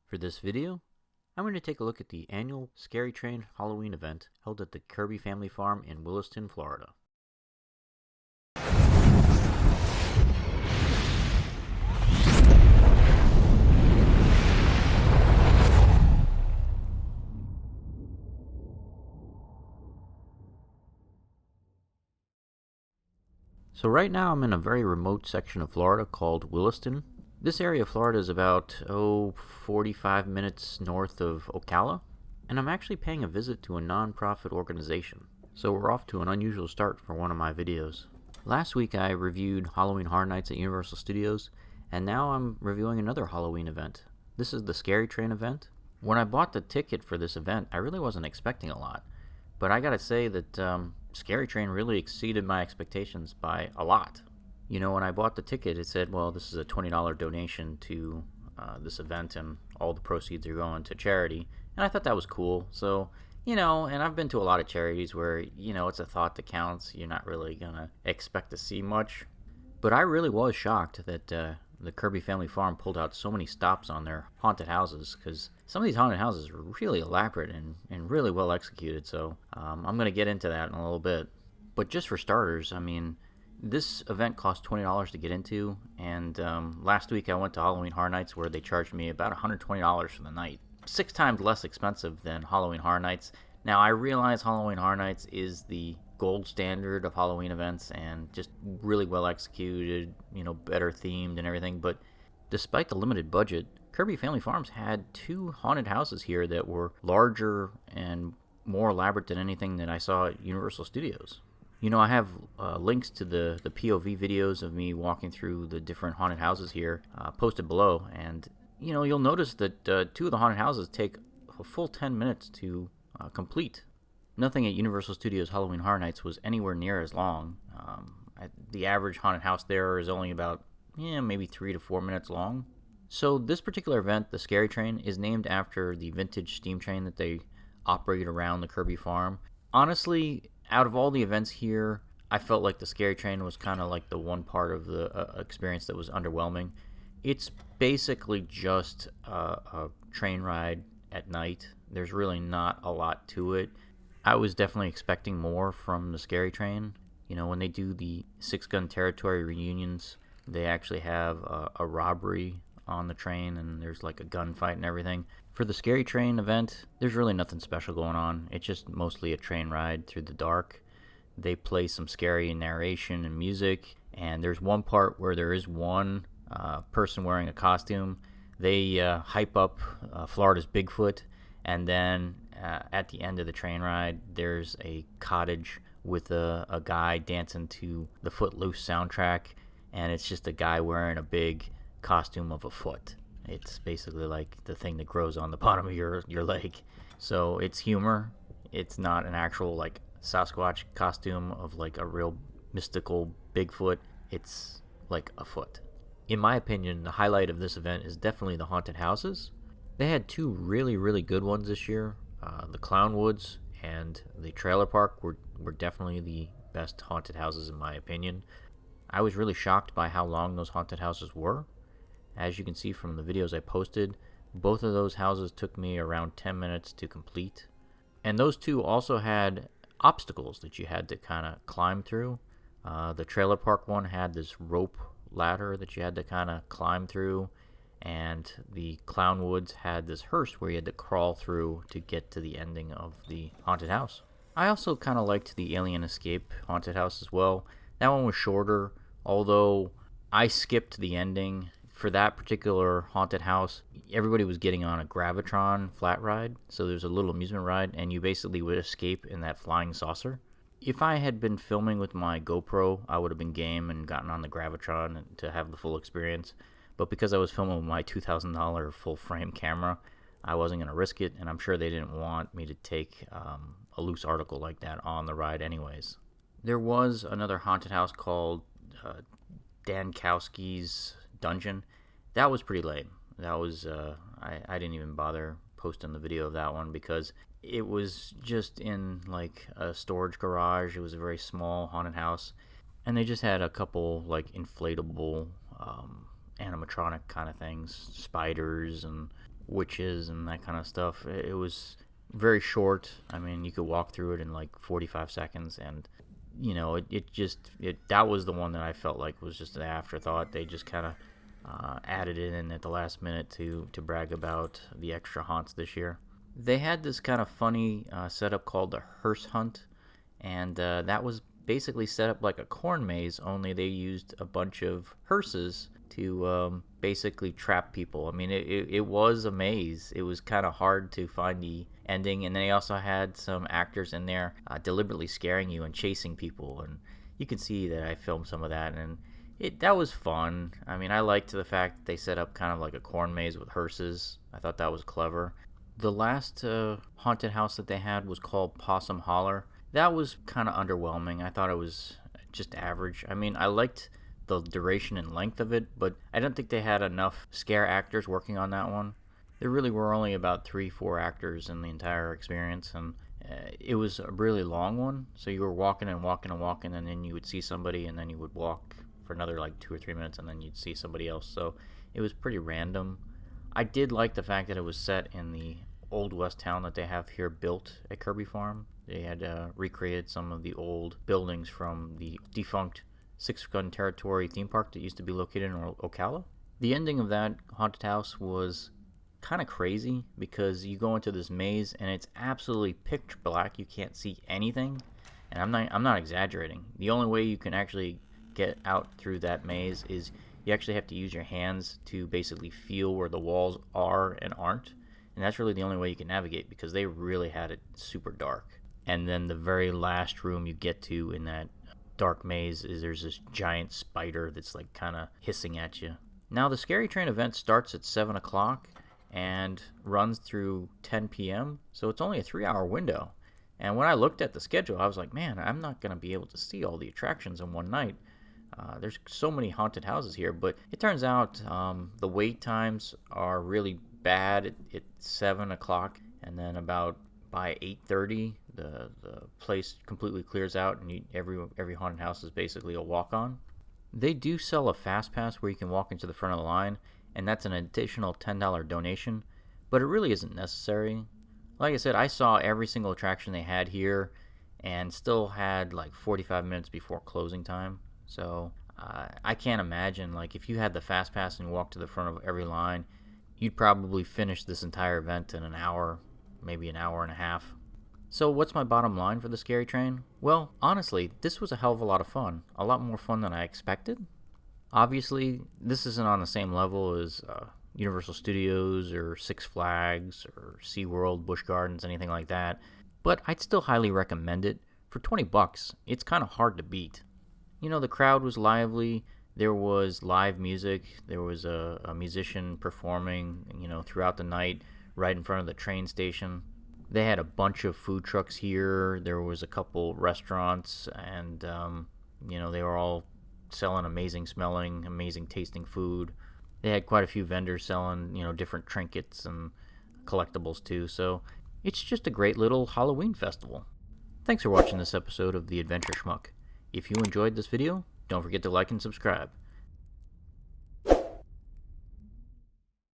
For this video, I'm going to take a look at the annual ScaryTrain Halloween event held at the Kirby Family Farm in Williston, Florida. So right now I'm in a very remote section of Florida called Williston. This area of Florida is about 45 minutes north of Ocala, and I'm actually paying a visit to a non-profit organization. So we're off to an unusual start for one of my videos. Last week I reviewed Halloween Horror Nights at Universal Studios, and now I'm reviewing another Halloween event. This is the ScaryTrain event. When I bought the ticket for this event, I really wasn't expecting a lot, but I gotta say that ScaryTrain really exceeded my expectations by a lot. You know, when I bought the ticket, it said, well, this is a $20 donation to this event, and all the proceeds are going to charity. And I thought that was cool. So, you know, and I've been to a lot of charities where, you know, it's a thought that counts. You're not really going to expect to see much. But I really was shocked that the Kirby Family Farm pulled out so many stops on their haunted houses, because some of these haunted houses are really elaborate and really well executed. So I'm going to get into that in a little bit. But just for starters, I mean, this event cost $20 to get into, and last week I went to Halloween Horror Nights where they charged me about $120 for the night. 6 times less expensive than Halloween Horror Nights. Now, I realize Halloween Horror Nights is the gold standard of Halloween events and just really well executed, you know, better themed and everything, but despite the limited budget, Kirby Family Farms had 2 haunted houses here that were larger and more elaborate than anything that I saw at Universal Studios. You know, I have links to the POV videos of me walking through the different haunted houses here posted below, and you know, you'll notice that 2 of the haunted houses take a full 10 minutes to complete. Nothing at Universal Studios Halloween Horror Nights was anywhere near as long. The average haunted house there is only about maybe 3 to 4 minutes long. So this particular event, the ScaryTrain, is named after the vintage steam train that they operate around the Kirby farm. Honestly, out of all the events here, I felt like the ScaryTrain was kind of like the one part of the experience that was underwhelming. It's basically just a train ride at night. There's really not a lot to it. I was definitely expecting more from the ScaryTrain. You know, when they do the 6 Gun Territory reunions, they actually have a robbery on the train, and there's like a gunfight and everything. For the ScaryTrain event, there's really nothing special going on. It's just mostly a train ride through the dark. They play some scary narration and music, and there's one part where there is one person wearing a costume. They hype up Florida's Bigfoot, and then at the end of the train ride, there's a cottage with a guy dancing to the Footloose soundtrack, and it's just a guy wearing a big costume of a foot. It's basically like the thing that grows on the bottom of your leg. So it's humor. It's not an actual like Sasquatch costume of like a real mystical Bigfoot. It's like a foot. In my opinion, the highlight of this event is definitely the haunted houses. They had 2 really, really good ones this year. The Clown Woods and the Trailer Park were definitely the best haunted houses in my opinion. I was really shocked by how long those haunted houses were. As you can see from the videos I posted, both of those houses took me around 10 minutes to complete. And those 2 also had obstacles that you had to kind of climb through. The Trailer Park one had this rope ladder that you had to kind of climb through, and the Clown Woods had this hearse where you had to crawl through to get to the ending of the haunted house. I also kind of liked the Alien Escape haunted house as well. That one was shorter, although I skipped the ending. For that particular haunted house, everybody was getting on a Gravitron flat ride, so there's a little amusement ride, and you basically would escape in that flying saucer. If I had been filming with my GoPro, I would have been game and gotten on the Gravitron to have the full experience. But because I was filming with my $2,000 full-frame camera, I wasn't going to risk it, and I'm sure they didn't want me to take a loose article like that on the ride anyways. There was another haunted house called Danowski's Dungeon. That was pretty lame. That was I didn't even bother posting the video of that one because it was just in like a storage garage. It was a very small haunted house, and they just had a couple like inflatable animatronic kind of things, spiders, and witches and that kind of stuff. It was very short. I mean, you could walk through it in like 45 seconds, and that was the one that I felt like was just an afterthought. They just kind of added it in at the last minute to brag about the extra haunts this year. They had this kind of funny setup called the Hearse Hunt, and that was basically set up like a corn maze, only they used a bunch of hearses to basically trap people. I mean, it was a maze. It was kind of hard to find the ending, and they also had some actors in there deliberately scaring you and chasing people, and you can see that I filmed some of that, and that was fun. I mean, I liked the fact that they set up kind of like a corn maze with hearses. I thought that was clever. The last haunted house that they had was called Possum Hollar. That was kind of underwhelming. I thought it was just average. I mean, I liked the duration and length of it, but I don't think they had enough scare actors working on that one. There really were only about 3-4 actors in the entire experience, and it was a really long one. So you were walking and walking and walking, and then you would see somebody, and then you would walk for another like 2 or 3 minutes, and then you'd see somebody else. So it was pretty random. I did like the fact that it was set in the old west town that they have here built at Kirby Farm. They had recreated some of the old buildings from the defunct Six Gun Territory theme park that used to be located in Ocala. The ending of that haunted house was kind of crazy because you go into this maze and it's absolutely pitch black. You can't see anything, and I'm not exaggerating. The only way you can actually get out through that maze is you actually have to use your hands to basically feel where the walls are and aren't, and that's really the only way you can navigate because they really had it super dark. And then the very last room you get to in that dark maze is there's this giant spider that's like kind of hissing at you. Now the ScaryTrain event starts at 7 o'clock and runs through 10 p.m. So it's only a 3-hour window. And when I looked at the schedule, I was like, man, I'm not going to be able to see all the attractions in one night. There's so many haunted houses here, but it turns out the wait times are really bad at 7 o'clock, and then about by 8:30 the place completely clears out, and every haunted house is basically a walk-on. They do sell a fast pass where you can walk into the front of the line, and that's an additional $10 donation, but it really isn't necessary. Like I said, I saw every single attraction they had here and still had like 45 minutes before closing time. So I can't imagine, like, if you had the fast pass and walked to the front of every line, you'd probably finish this entire event in an hour, maybe an hour and a half. So what's my bottom line for the ScaryTrain? Well, honestly, this was a hell of a lot of fun. A lot more fun than I expected. Obviously, this isn't on the same level as Universal Studios or Six Flags or SeaWorld, Busch Gardens, anything like that. But I'd still highly recommend it. For $20, it's kind of hard to beat. You know, the crowd was lively. There was live music. There was a musician performing, throughout the night right in front of the train station. They had a bunch of food trucks here. There was a couple restaurants, and, they were all selling amazing smelling, amazing tasting food. They had quite a few vendors selling, different trinkets and collectibles too. So it's just a great little Halloween festival. Thanks for watching this episode of The Adventure Schmuck. If you enjoyed this video, don't forget to like and subscribe.